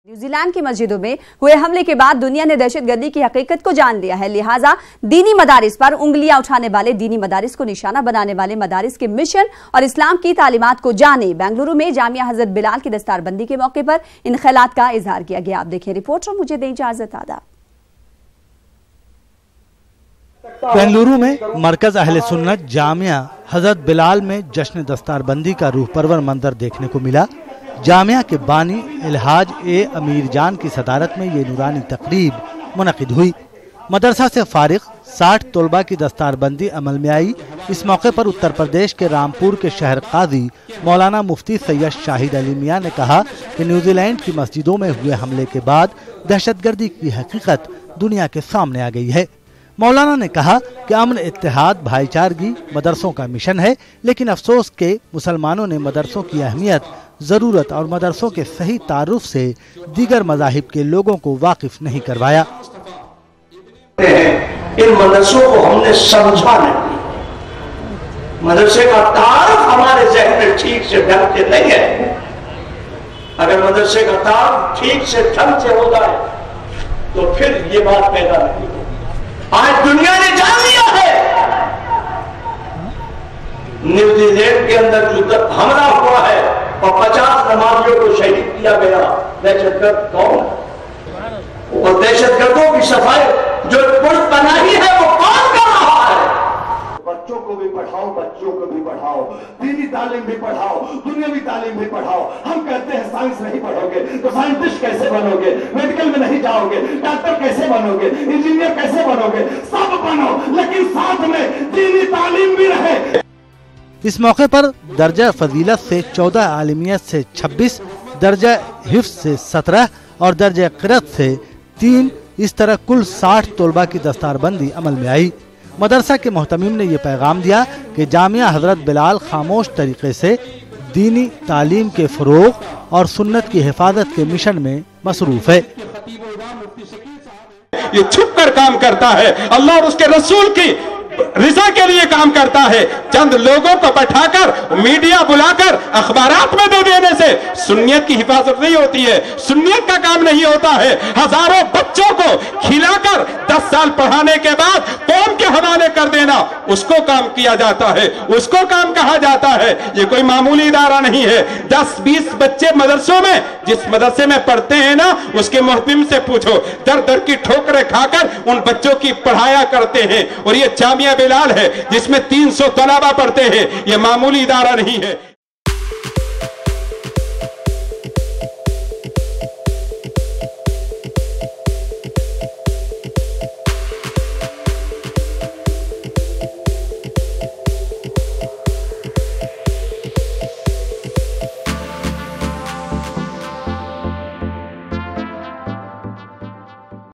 New Zealand کی مسجدوں میں ہوئے حملے کے بعد دنیا نے دہشت گردی کی حقیقت کو جان لیا ہے، لہٰذا دینی مدارس پر انگلیاں اٹھانے والے، دینی مدارس کو نشانہ بنانے والے مدارس کے مشن اور اسلام کی تعلیمات کو جانیں۔ بنگلورو میں جامعہ حضرت بلال کی دستار بندی کے موقع پر ان خیالات کا اظہار کیا گیا۔ آپ دیکھیں رپورٹ اور مجھے دیں اجازت۔ آداب۔ بنگلورو میں مرکز اہل سنت جامعہ حضرت بلال میں جشن دستار بندی کا روح پرور منظر دیکھنے کو ملا۔ جامعہ کے بانی الحاج امیر جان کی صدارت میں یہ نورانی تقریب منعقد ہوئی۔ مدرسہ سے فارغ 60 طلبہ کی دستار بندی عمل میں آئی۔ اس موقع پر اتر پردیش کے رامپور کے شہر قاضی مولانا مفتی سید شاہد علی میاں نے کہا کہ نیوزی لینڈ کی مسجدوں میں ہوئے حملے کے بعد دہشت گردی کی حقیقت دنیا کے سامنے آ گئی ہے۔ مولانا نے کہا کہ امن، اتحاد، بھائی چارگی مدرسوں کا مشن ہے، لیکن افسوس کہ مسلمانوں نے مدرسوں کی اہمیت، ضرورت اور مدرسوں کے صحیح تعارف سے دیگر مذاہب کے لوگوں کو واقف نہیں کروایا۔ ان مدرسوں کو ہم نے سمجھا نہیں، مدرسے کا تعارف ہمارے ذہن میں ٹھیک سے ڈھنگ سے نہیں ہے۔ اگر مدرسے کا تعارف ٹھیک سے ڈھنگ سے ہو جائے تو پھر یہ بات پیدا نہیں ہوگی۔ آج دنیا نے جان لیا ہے نیوزی لینڈ کے اندر جو حملہ ہوا ہے اور 50 نمازیوں کو شہید کیا گیا، دہشت گرد کون ہے؟ اور دہشت گردوں کی صفائی جو پشت پناہی ہے وہ کون کر رہا ہے؟ بچوں کو بھی پڑھاؤ، بچوں کو بھی پڑھاؤ، دینی تعلیم بھی پڑھاؤ، دنیاوی تعلیم بھی پڑھاؤ۔ ہم کہتے ہیں سائنس نہیں پڑھو گے تو سائنٹسٹ کیسے بنو گے؟ میڈیکل میں نہیں جاؤ گے، ڈاکٹر کیسے بنو گے؟ انجینئر کیسے بنو گے؟ سب بنو، لیکن ساتھ میں دینی تعلیم بھی رہے۔ اس موقع پر درجہ فضیلت سے 14، عالمیت سے 26، درجہ حفظ سے 17 اور درجہ قرأت سے 3، اس طرح کل 60 طلبہ کی دستار بندی عمل میں آئی۔ مدرسہ کے محتمم نے یہ پیغام دیا کہ جامعہ حضرت بلال خاموش طریقے سے دینی تعلیم کے فروغ اور سنت کی حفاظت کے مشن میں مصروف ہے۔ یہ چھپ کر کام کرتا ہے، اللہ اور اس کے رسول کی رضا کے لیے کام کرتا ہے۔ چند لوگوں کو بٹھا کر، میڈیا بلا کر اخبارات میں دے دینے سے سنیت کی حفاظت نہیں ہوتی ہے، سنیت کا کام نہیں ہوتا ہے۔ ہزاروں بچوں کو کھلا کر 10 سال پڑھانے کے بعد قوم کے حوالے کر دینا، اس کو کام کیا جاتا ہے، اس کو کام کہا جاتا ہے۔ یہ کوئی معمولی ادارہ نہیں ہے۔ 10-20 بچے مدرسوں میں، جس مدرسے میں پڑھتے ہیں نا، اس کے محتمم سے پوچھو، در در کی ٹھوکریں کھا کر ان بچوں کی پڑھایا کرتے ہیں۔ اور یہ جامعہ بلال ہے جس میں 300 طلبہ پڑھتے ہیں، یہ معمولی ادارہ نہیں ہے۔